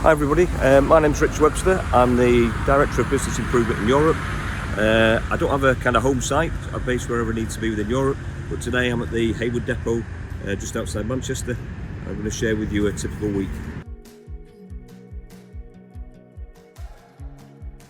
Hi everybody, my name's Richard Webster. I'm the Director of Business Improvement in Europe. I don't have a kind of home site. I'm based wherever I need to be within Europe, but today I'm at the Heywood depot just outside Manchester. I'm going to share with you a typical week.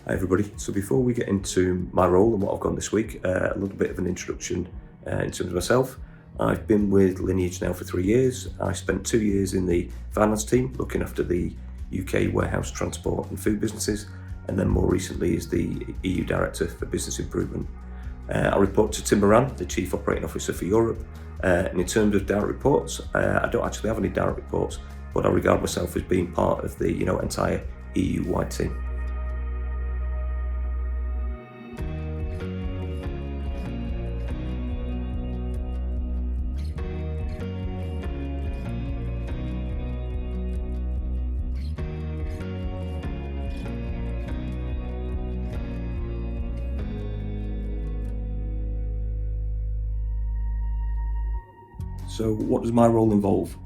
Hi everybody, so before we get into my role and what I've done this week, a little bit of an introduction in terms of myself. I've been with Lineage now for 3 years. I spent 2 years in the finance team looking after the UK warehouse, transport and food businesses, and then more recently as the EU Director for Business Improvement. I report to Tim Moran, the Chief Operating Officer for Europe, and in terms of direct reports, I don't actually have any direct reports, but I regard myself as being part of the entire EU-wide team. So what does my role involve?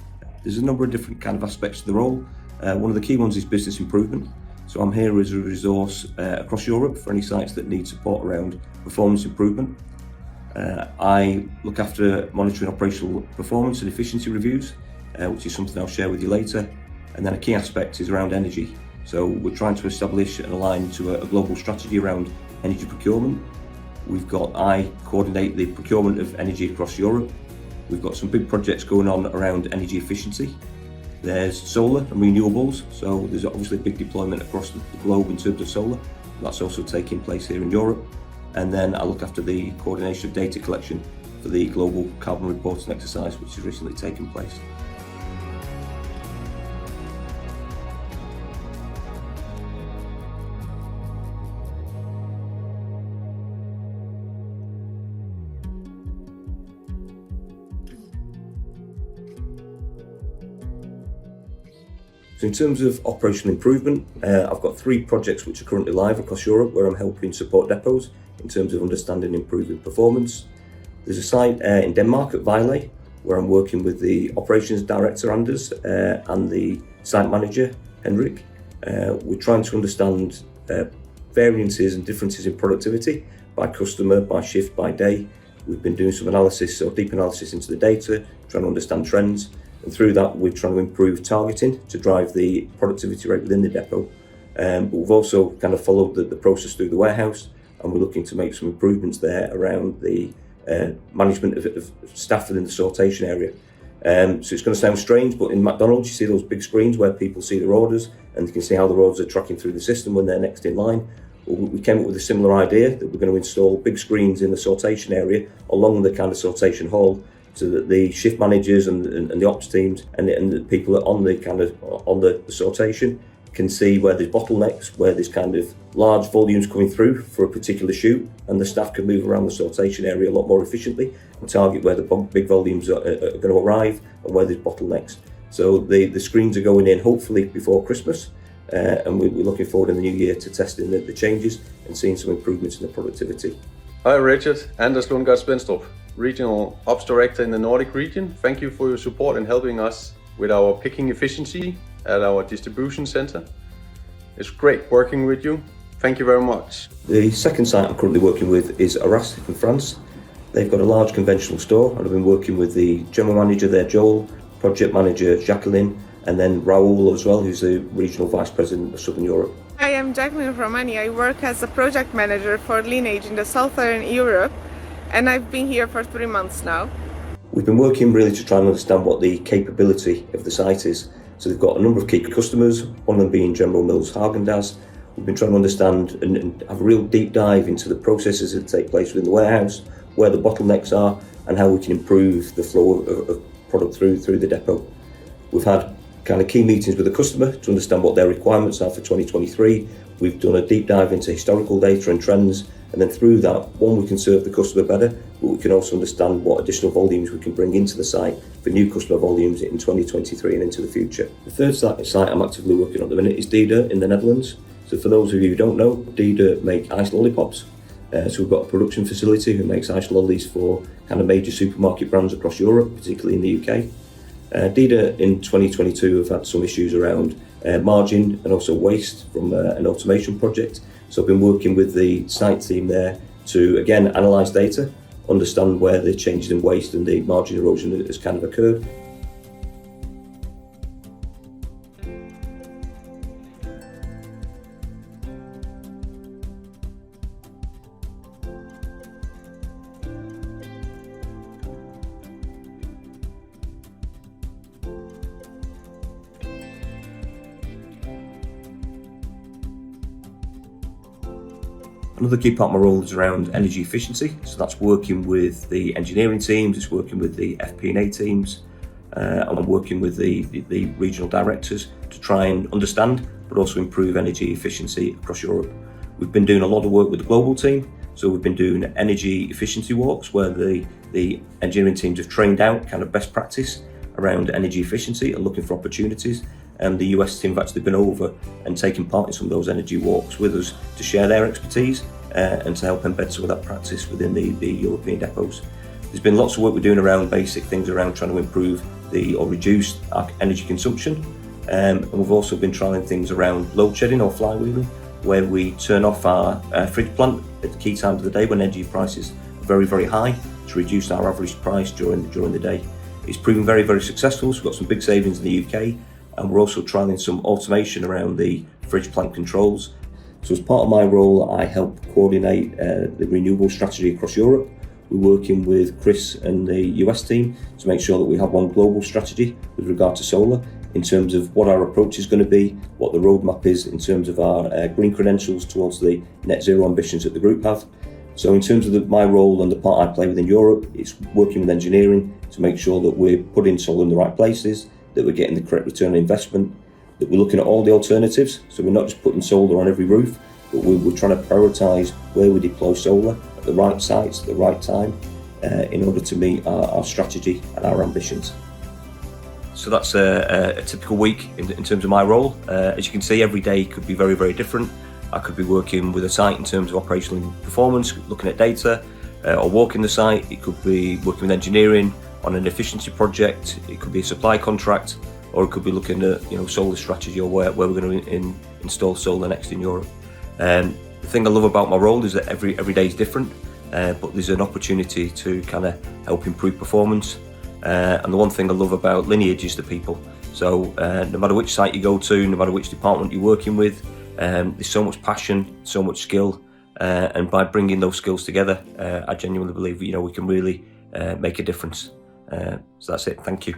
There's a number of different kind of aspects to the role. One of the key ones is business improvement. So I'm here as a resource across Europe for any sites that need support around performance improvement. I look after monitoring operational performance and efficiency reviews, which is something I'll share with you later. And then a key aspect is around energy. So we're trying to establish and align to a global strategy around energy procurement. I coordinate the procurement of energy across Europe. We've got some big projects going on around energy efficiency. There's solar and renewables, so there's obviously a big deployment across the globe in terms of solar. That's also taking place here in Europe. And then I look after the coordination of data collection for the global carbon reporting exercise, which has recently taken place. So in terms of operational improvement, I've got 3 projects which are currently live across Europe where I'm helping support depots in terms of understanding and improving performance. There's a site in Denmark at Vejle where I'm working with the operations director Anders and the site manager Henrik. We're trying to understand variances and differences in productivity by customer, by shift, by day. We've been doing some analysis, so deep analysis into the data, trying to understand trends. And through that, we're trying to improve targeting to drive the productivity rate within the depot. But we've also kind of followed the process through the warehouse, and we're looking to make some improvements there around the management of staff within the sortation area. So it's going to sound strange, but in McDonald's, you see those big screens where people see their orders and you can see how the orders are tracking through the system when they're next in line. Well, we came up with a similar idea that we're going to install big screens in the sortation area along the kind of sortation hall, so that the shift managers and the ops teams and the people on the sortation can see where there's bottlenecks, where there's kind of large volumes coming through for a particular shoot, and the staff can move around the sortation area a lot more efficiently and target where the big volumes are going to arrive and where there's bottlenecks. So the screens are going in hopefully before Christmas, and we're looking forward in the new year to testing the changes and seeing some improvements in the productivity. Hi Richard, Anders Lundgaard-Svenstrup, Regional Ops Director in the Nordic region. Thank you for your support in helping us with our picking efficiency at our distribution center. It's great working with you. Thank you very much. The second site I'm currently working with is Arras in France. They've got a large conventional store, and I've been working with the general manager there, Joel, project manager Jacqueline, and then Raoul as well, who's the regional vice president of Southern Europe. Hi, I'm Jacqueline from Romania. I work as a project manager for Lineage in the Southern Europe, and I've been here for 3 months now. We've been working really to try and understand what the capability of the site is. So they've got a number of key customers, one of them being General Mills Häagen-Dazs. We've been trying to understand and have a real deep dive into the processes that take place within the warehouse, where the bottlenecks are, and how we can improve the flow of product through the depot. We've had kind of key meetings with the customer to understand what their requirements are for 2023. We've done a deep dive into historical data and trends, and then through that, one, we can serve the customer better, but we can also understand what additional volumes we can bring into the site for new customer volumes in 2023 and into the future. The third site I'm actively working on at the minute is Dida in the Netherlands. So for those of you who don't know, Dida make ice lollipops. So we've got a production facility who makes ice lollies for kind of major supermarket brands across Europe, particularly in the UK. Dida in 2022 have had some issues around margin and also waste from an automation project. So I've been working with the site team there to again analyse data, understand where the changes in waste and the margin erosion has kind of occurred. Another key part of my role is around energy efficiency, so that's working with the engineering teams, it's working with the FP&A teams, and I'm working with the regional directors to try and understand but also improve energy efficiency across Europe. We've been doing a lot of work with the global team, so we've been doing energy efficiency walks where the engineering teams have trained out kind of best practice around energy efficiency and looking for opportunities. And the US team have actually been over and taken part in some of those energy walks with us to share their expertise and to help embed some of that practice within the European depots. There's been lots of work we're doing around basic things around trying to improve or reduce our energy consumption. And we've also been trialling things around load shedding or flywheeling, where we turn off our fridge plant at the key times of the day when energy prices are very, very high to reduce our average price during the day. It's proven very, very successful, so we've got some big savings in the UK. And we're also trialling some automation around the fridge plant controls. So as part of my role, I help coordinate the renewable strategy across Europe. We're working with Chris and the US team to make sure that we have one global strategy with regard to solar in terms of what our approach is going to be, what the roadmap is in terms of our green credentials towards the net zero ambitions that the group have. So in terms of my role and the part I play within Europe, it's working with engineering to make sure that we're putting solar in the right places, that we're getting the correct return on investment, that we're looking at all the alternatives. So we're not just putting solar on every roof, but we're trying to prioritise where we deploy solar at the right sites, at the right time, in order to meet our strategy and our ambitions. So that's a typical week in terms of my role. As you can see, every day could be very, very different. I could be working with a site in terms of operational performance, looking at data, or walking the site. It could be working with engineering on an efficiency project, it could be a supply contract, or it could be looking at solar strategy or where we're going to install solar next in Europe. The thing I love about my role is that every day is different, but there's an opportunity to kind of help improve performance. And the one thing I love about Lineage is the people. So no matter which site you go to, no matter which department you're working with, there's so much passion, so much skill, and by bringing those skills together, I genuinely believe we can really make a difference. So that's it. Thank you.